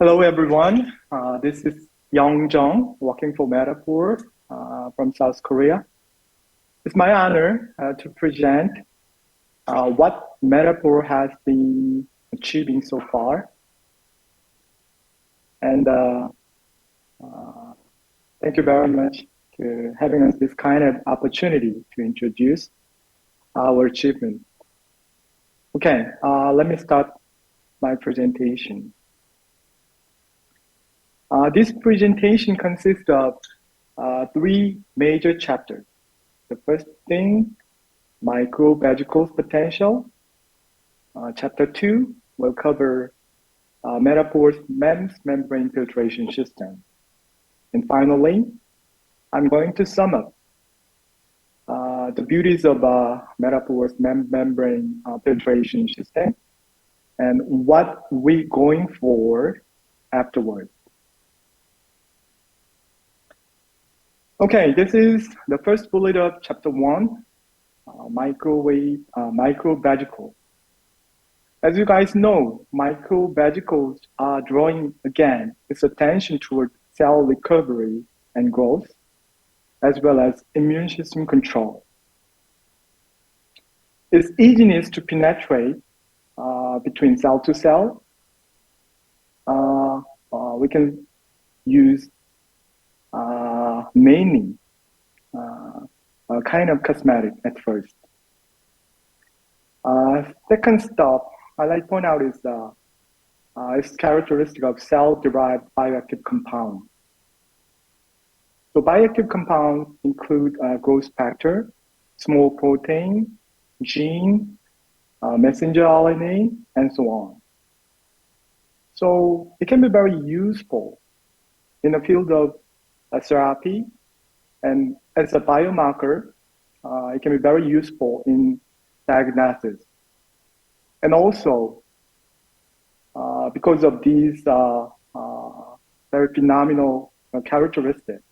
Hello, everyone. This is Jeong, working for Metapore from South Korea. It's my honor to present what Metapore has been achieving so far. And thank you very much for having us this kind of opportunity to introduce our achievement. Okay, let me start my presentation. This presentation consists of three major chapters. The first thing, micro-vesicles potential. Chapter 2 will cover Metapore's MEMS membrane filtration system. And finally, I'm going to sum up the beauties of Metapore's membrane filtration system and what we're going for afterwards. Okay, this is the first bullet of chapter 1, micro-vesicles. As you guys know, micro-vesicles are drawing again its attention toward cell recovery and growth, as well as immune system control. Its easiness to penetrate between cell to cell, we can use mainly a kind of cosmetic at first. Second stop I like to point out is its characteristic of cell-derived bioactive compounds. So bioactive compounds include growth factor, small protein, gene, messenger RNA, and so on. So it can be very useful in the field of therapy, and as a biomarker, it can be very useful in diagnosis. And also, because of these very phenomenal characteristics,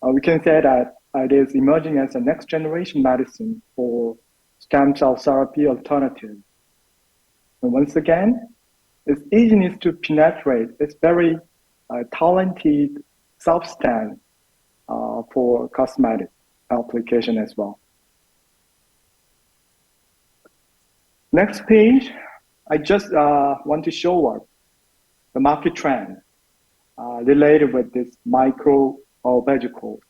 we can say that it is emerging as a next generation medicine for stem cell therapy alternative. And once again, its easiness to penetrate is very talented substance for cosmetic application as well. Next page, I just want to show up the market trend related with this micro-vesicles.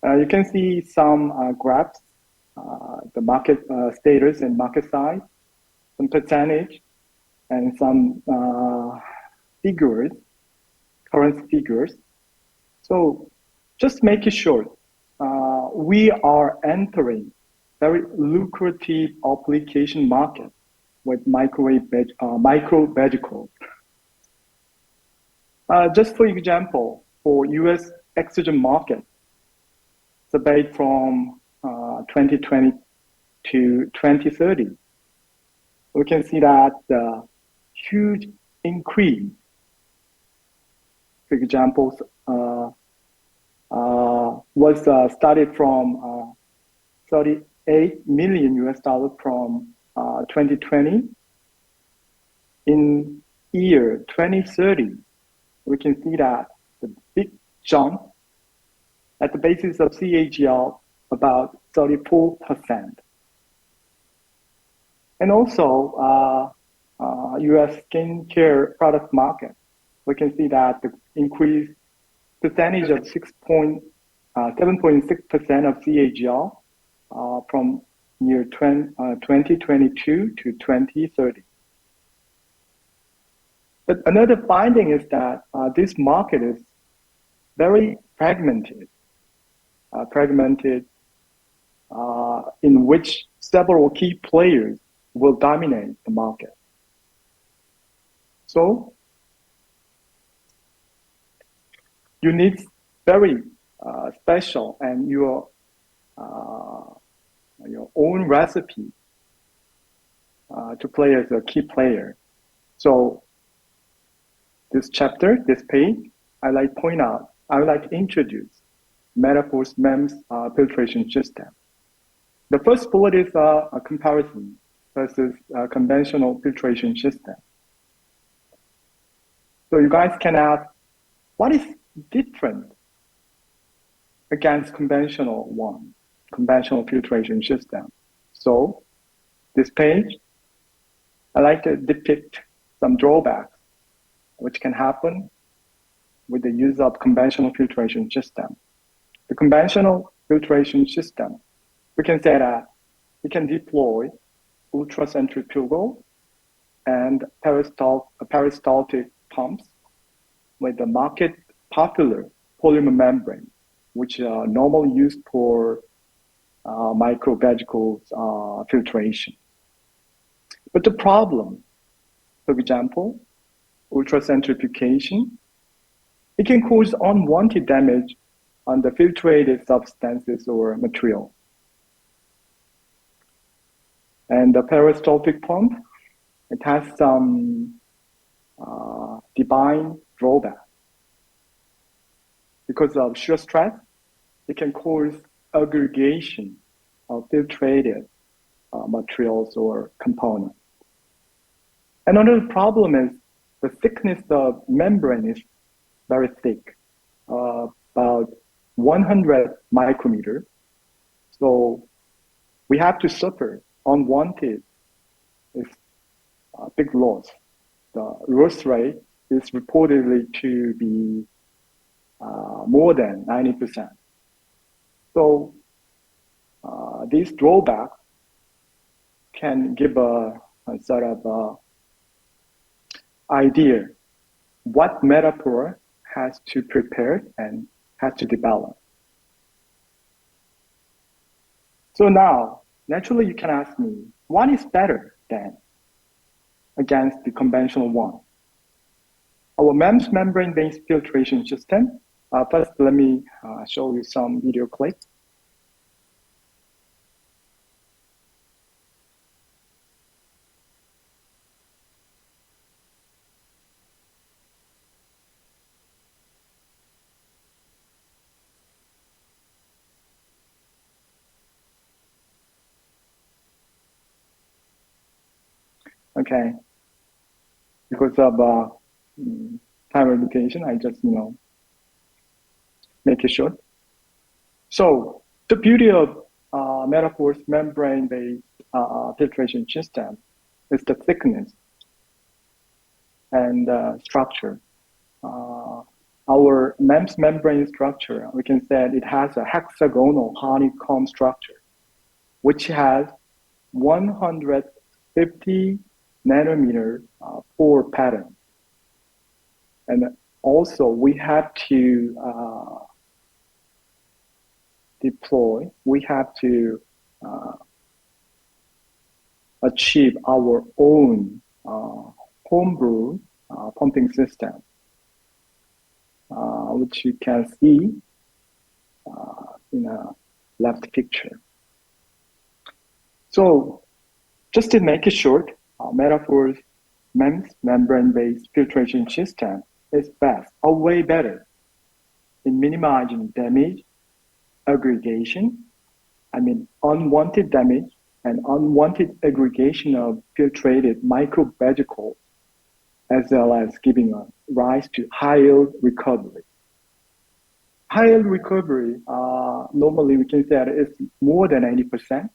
You can see some graphs, the market status and market size, some percentage, and some figures, current figures. So just make it short, we are entering very lucrative application market with micro-vesicles. Just for example, for US oxygen market, surveyed from 2020 to 2030, we can see that the huge increase, for example, was started from 38 million US dollars from 2020. In year 2030, we can see that the big jump at the basis of CAGR about 34%. And also, US skincare product market, we can see that the increased percentage of 7.6% of CAGR from year 2022 to 2030. But another finding is that this market is very fragmented, in which several key players will dominate the market. So you need very special and your own recipe to play as a key player. So this chapter, this page, I would like to introduce Metapore's MEMS filtration system. The first bullet is a comparison versus a conventional filtration system. So you guys can ask, what is different against conventional filtration system? So this page, I like to depict some drawbacks which can happen with the use of conventional filtration system. The conventional filtration system, we can say that we can deploy ultracentrifugal and peristaltic pumps with the market popular polymer membrane, which are normally used for micro-vesicles filtration. But the problem, for example, ultracentrifugation, it can cause unwanted damage on the filtrated substances or material. And the peristaltic pump, it has some divine drawback. Because of shear stress, it can cause aggregation of filtrated materials or components. Another problem is the thickness of membrane is very thick, about 100 micrometer. So we have to suffer unwanted big loss. The loss rate is reportedly to be more than 90%. So these drawbacks can give a sort of idea what Metapore has to prepare and has to develop. So now, naturally you can ask me, what is better than against the conventional one? Our MEMS membrane-based filtration system. First, let me show you some video clips. Okay, because of time limitation, I just make it short. So the beauty of Metapore's membrane-based filtration system is the thickness and structure. Our MEMS membrane structure, we can say it has a hexagonal honeycomb structure, which has 150 nanometer pore pattern. And also we have to achieve our own homebrew pumping system, which you can see in a left picture. So just to make it short, Metapore's MEMS membrane-based filtration system is best, or way better, in minimizing damage, aggregation, unwanted damage, and unwanted aggregation of filtrated micro-vesicles, as well as giving a rise to high-yield recovery. High-yield recovery, normally we can say that it's more than 80%,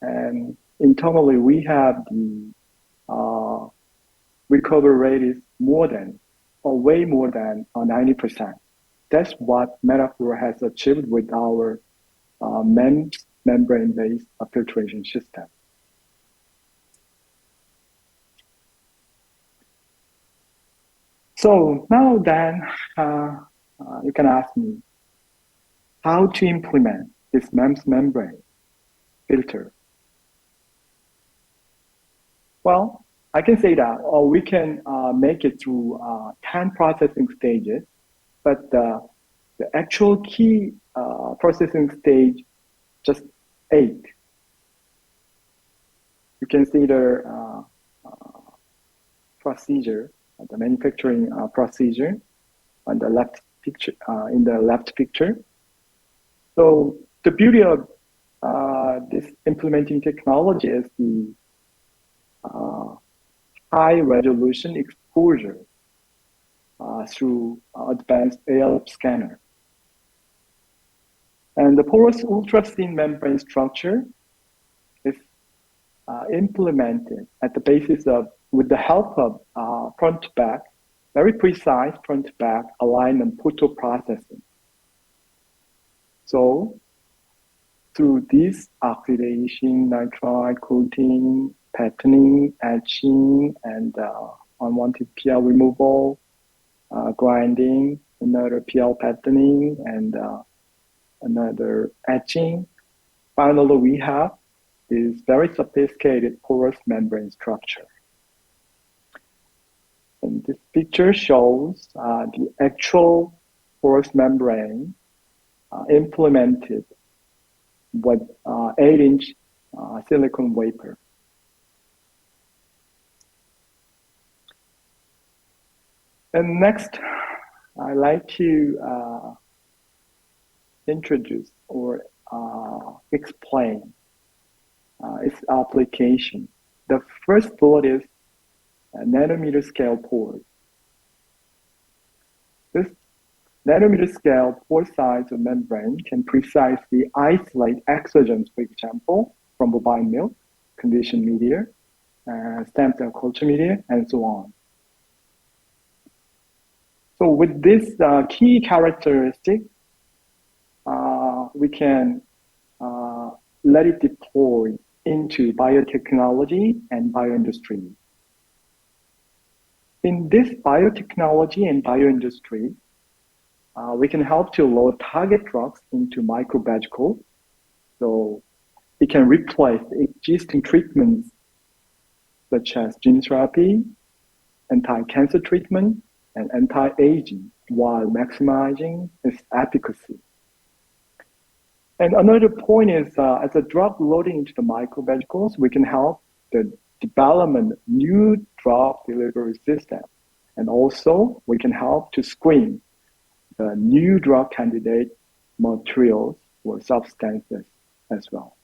and internally we have the recovery rate is way more than 90%. That's what Metapore has achieved with our MEMS membrane-based filtration system. So now then, you can ask me how to implement this MEMS membrane filter. Well, I can say that, or we can make it through 10 processing stages, but the actual key processing stage, just 8. You can see the procedure, the manufacturing procedure on the left picture, in the left picture. So the beauty of this implementing technology is the high resolution exposure through advanced ALF scanner. And the porous ultra-thin membrane structure is implemented at the basis of, with the help of front-to-back, very precise front-to-back alignment photoprocessing. So through this oxidation, nitride coating, patterning, etching, and unwanted PL removal, grinding, another PL patterning, and another etching. Finally, we have this very sophisticated porous membrane structure. And this picture shows the actual porous membrane implemented with 8-inch silicon wafer. And next, I'd like to introduce or explain its application. The first bullet is nanometer scale pores. This nanometer scale pore size of membrane can precisely isolate exogens, for example, from bovine milk, conditioned media, stem cell culture media, and so on. So with this key characteristic, we can let it deploy into biotechnology and bioindustry. In this biotechnology and bioindustry, we can help to load target drugs into micro-vesicles. So it can replace existing treatments such as gene therapy, anti-cancer treatment, and anti-aging while maximizing its efficacy. And another point is, as a drug loading into the micro-vesicles, we can help the development of new drug delivery system. And also, we can help to screen the new drug candidate materials or substances as well.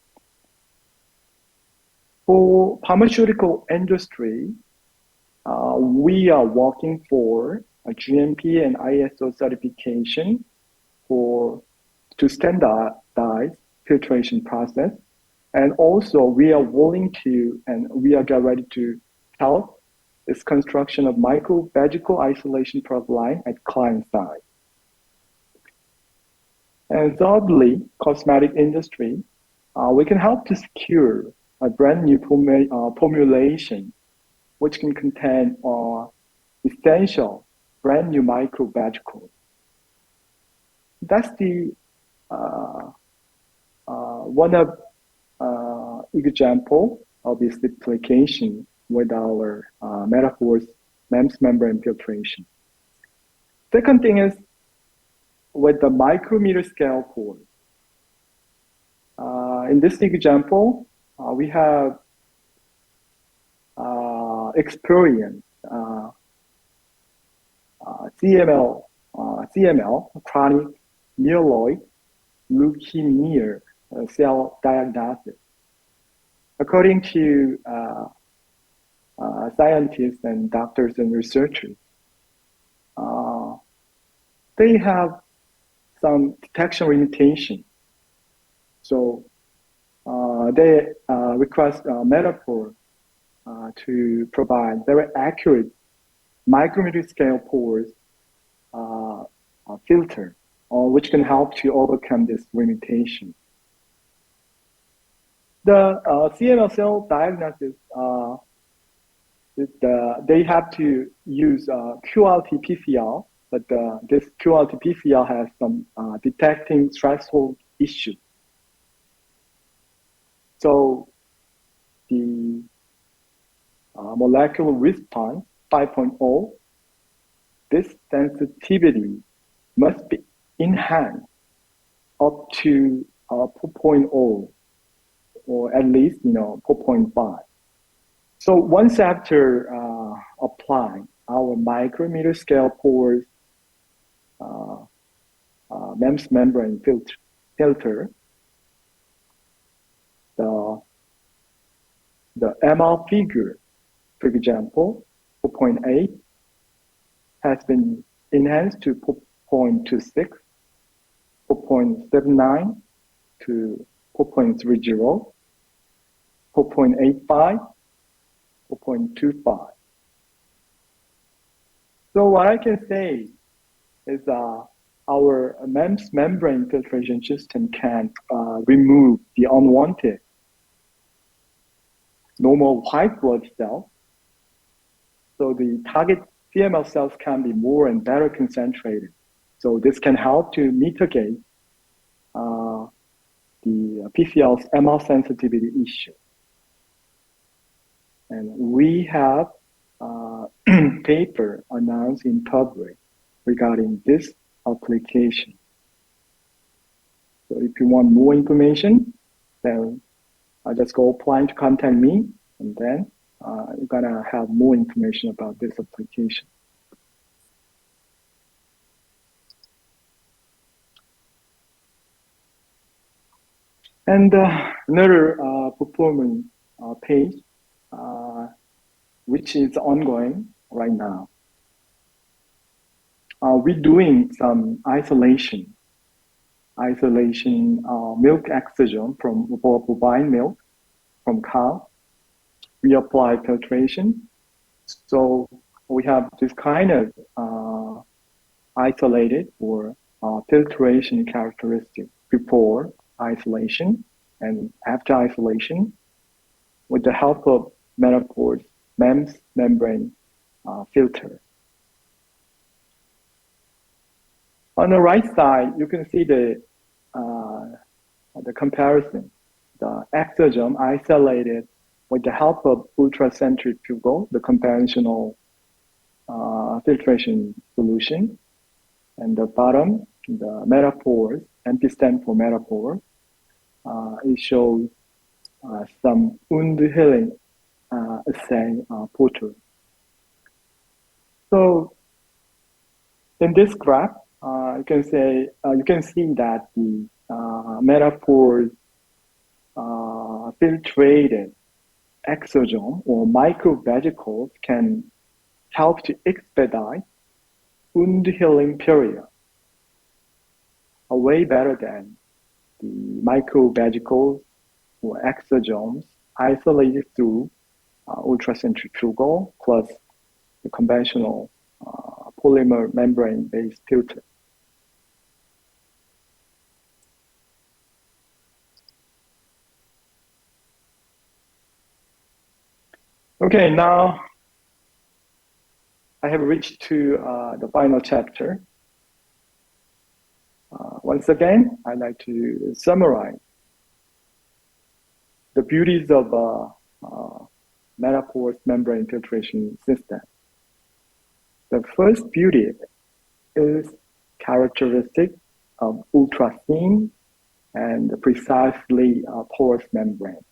For pharmaceutical industry, we are working for a GMP and ISO certification to standardize filtration process. And also we are willing to, and we are get ready to help this construction of micro-vesicle isolation product line at client side. And thirdly, cosmetic industry, we can help to secure a brand new formulation which can contain essential brand new micro-vesicles. That's the one of example of this application with our Metapore's MEMS membrane filtration. Second thing is with the micrometer scale pores. In this example, we have experience CML, chronic myeloid leukemia cell diagnosis. According to scientists and doctors and researchers, they have some detection limitation. So they request Metapore to provide very accurate micrometer scale pores filter, which can help to overcome this limitation. The CML cell diagnosis, they have to use QLT PCR, but this QLT PCR has some detecting threshold issue. So the molecular response 5.0, this sensitivity must be enhanced up to 4.0 or at least 4.5. So once after applying our micrometer scale pores MEMS membrane filter, the MR figure, for example, 4.8, has been enhanced to 4.26, 4.79 to 4.30, 4.85, 4.25. So what I can say is our MEMS membrane filtration system can remove the unwanted normal white blood cells. So the target CML cells can be more and better concentrated. So this can help to mitigate the PCL's ML sensitivity issue. And we have a paper announced in public regarding this application. So if you want more information, then just go apply to contact me, and then you're gonna have more information about this application. And another performance page, which is ongoing right now. We're doing some isolation milk excision from bovine milk from cow. We apply filtration. So we have this kind of isolated or filtration characteristic before isolation and after isolation with the help of Metapore's MEMS membrane filter. On the right side, you can see the comparison. The exoderm isolated with the help of ultracentrifugal, the conventional filtration solution. And the bottom, the Metapore, MP stand for Metapore, it shows some wound healing assay photo. So in this graph, you can see that the Metapore filtrated exoderm or micro-vesicles can help to expedite wound healing period, way better than the micro-vesicles or exoderms isolated through ultracentrifugal plus the conventional polymer membrane-based filter. Okay, now I have reached to the final chapter. Once again, I'd like to summarize the beauties of Metapore's membrane filtration system. The first beauty is characteristic of ultra-thin and precisely porous membrane.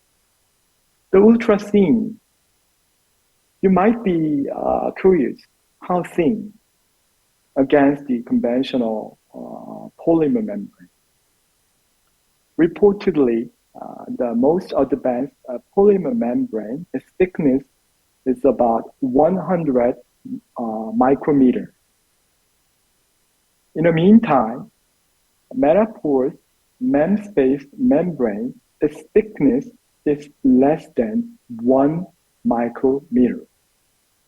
The ultra-thin, you might be curious how thin against the conventional polymer membrane. Reportedly, the most advanced polymer membrane, its thickness is about 100 micrometer. In the meantime, Metapore's MEMS-based membrane, its thickness is less than 1 micrometer.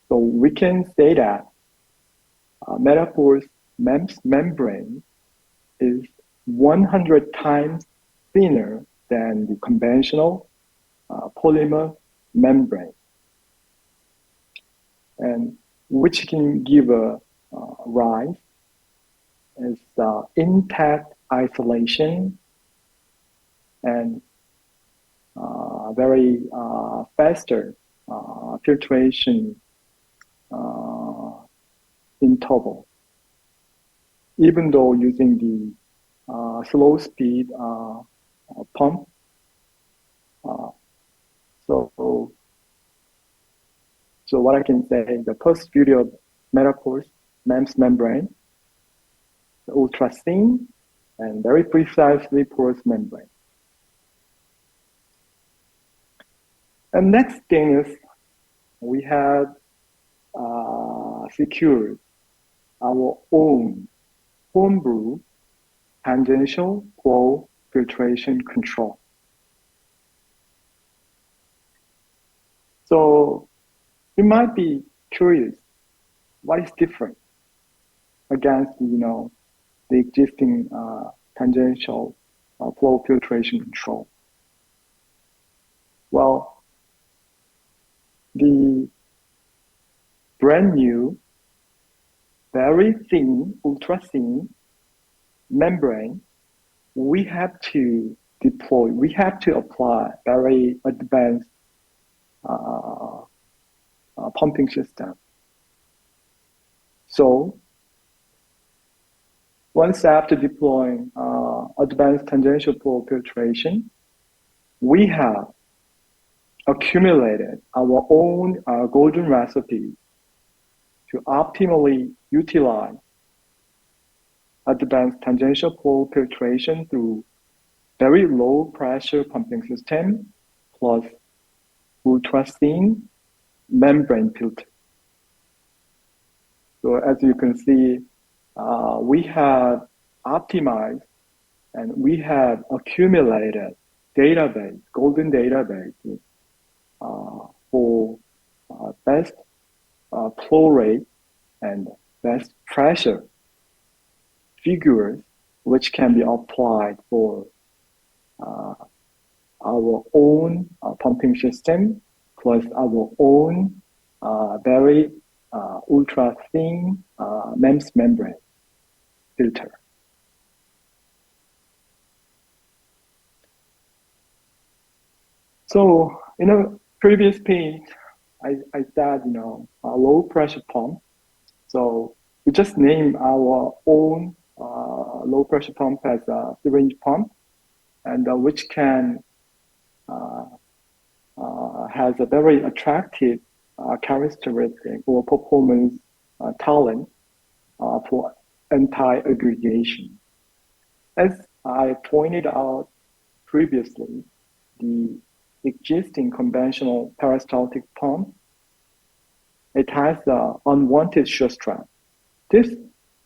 So we can say that Metapore's MEMS membrane is 100 times thinner than the conventional polymer membrane, and which can give a rise as intact isolation and very faster filtration interval, even though using the slow speed pump. So what I can say, the first beauty of Metapore's MEMS membrane, the ultra thin and very precisely porous membrane. And next thing is we have secured our own homebrew tangential flow filtration control. So you might be curious, what is different against the existing tangential flow filtration control? Well, the brand new, very thin, ultra thin membrane, we have to apply very advanced pumping system. So once after deploying advanced tangential flow filtration, we have accumulated our own golden recipe to optimally utilize advanced tangential flow filtration through very low pressure pumping system plus ultra thin membrane filter. So as you can see, we have optimized and we have accumulated golden databases for best flow rate and best pressure figures, which can be applied for our own pumping system plus our own very ultra thin MEMS membrane filter. So in a previous page, I said a low pressure pump. So we just named our own low pressure pump as a syringe pump, and which can has a very attractive characteristic or performance talent for anti-aggregation. As I pointed out previously, the existing conventional peristaltic pump, it has unwanted shear stress. This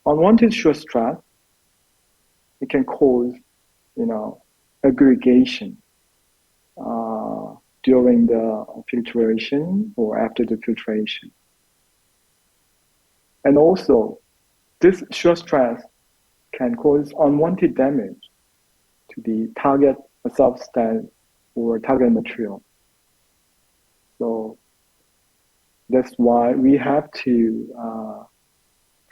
unwanted shear stress, it can cause, aggregation during the filtration or after the filtration. And also, this shear stress can cause unwanted damage to the target substance or target material. So that's why we have to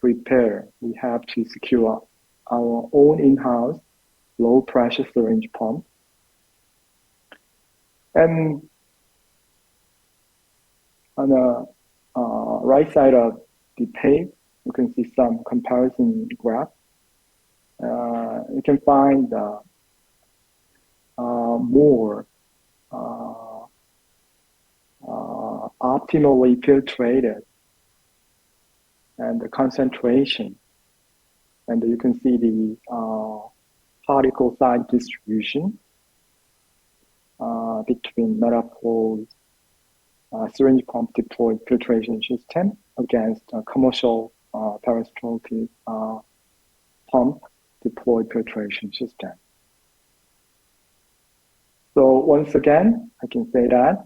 we have to secure our own in-house low pressure syringe pump. And on the right side of the page, you can see some comparison graph. You can find more optimally filtrated and the concentration. And you can see the particle size distribution between Metapore's syringe pump deployed filtration system against commercial peristaltic pump deployed filtration system. So once again, I can say that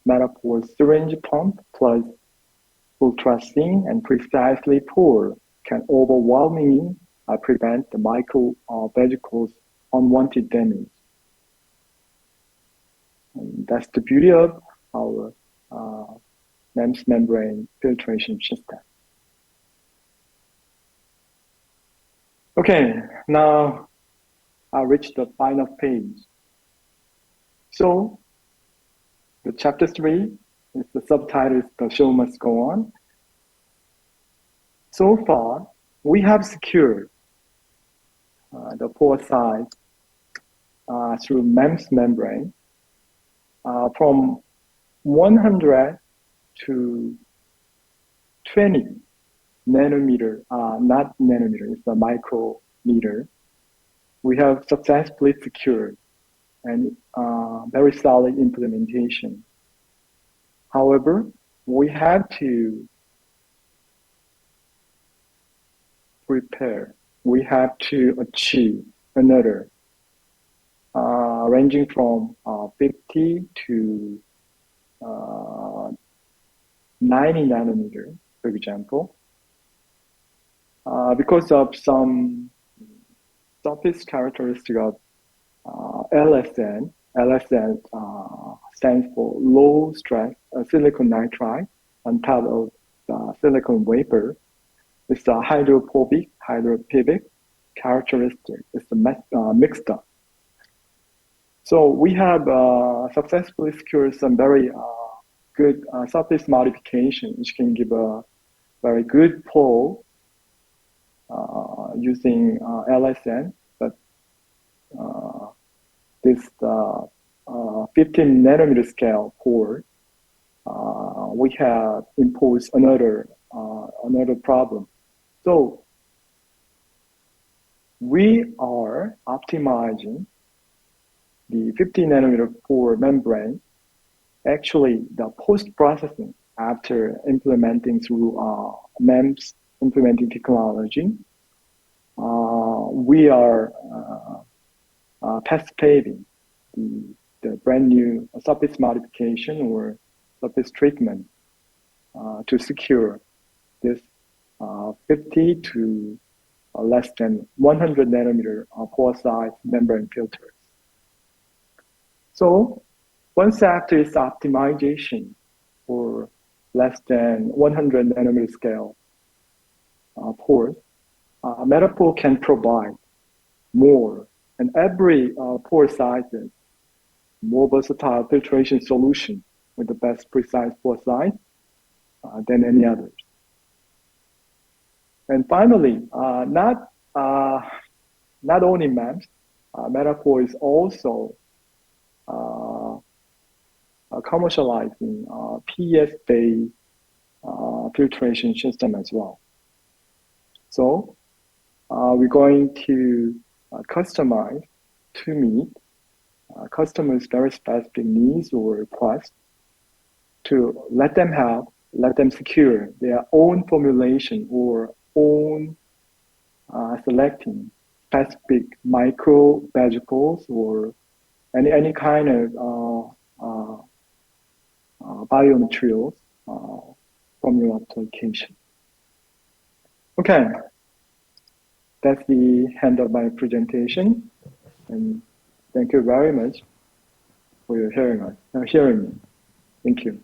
Metapore's syringe pump plus ultra thin and precisely poured can overwhelmingly prevent the micro-vesicles unwanted damage. And that's the beauty of our MEMS membrane filtration system. Okay, now I reached the final page. So the chapter 3 is the subtitle is "The Show Must Go On." So far, we have secured the pore size through MEMS membrane from 100 to 20 nanometer, not nanometer, it's a micrometer. We have successfully secured and very solid implementation. However, we have to repair, we have to achieve another ranging from 50 to 90 nanometer, for example, because of some surface characteristic of LSN. LSN stands for low stress silicon nitride on top of the silicon vapor. It's a hydrophobic characteristic. It's mixed up. So we have successfully secured some very good surface modification, which can give a very good pull using LSN, but this 15 nanometer scale port, we have imposed another problem. So we are optimizing the 15 nanometer port membrane. Actually, the post-processing after implementing through MEMS implementing technology, we are test paving the brand new surface modification or surface treatment to secure this 50 to less than 100 nanometer pore size membrane filters. So once after its optimization for less than 100 nanometer scale pores, Metapore can provide more and every pore sizes more versatile filtration solution with the best precise pore size than any others. And finally, not only MEMS, Metapore is also commercializing PES-based filtration system as well. So we're going to customize to meet customers' very specific needs or requests to let them secure their own formulation or own selecting specific micro-vesicles or any kind of biomaterials from your application. Okay, that's the end of my presentation, and thank you very much for your hearing me. Thank you.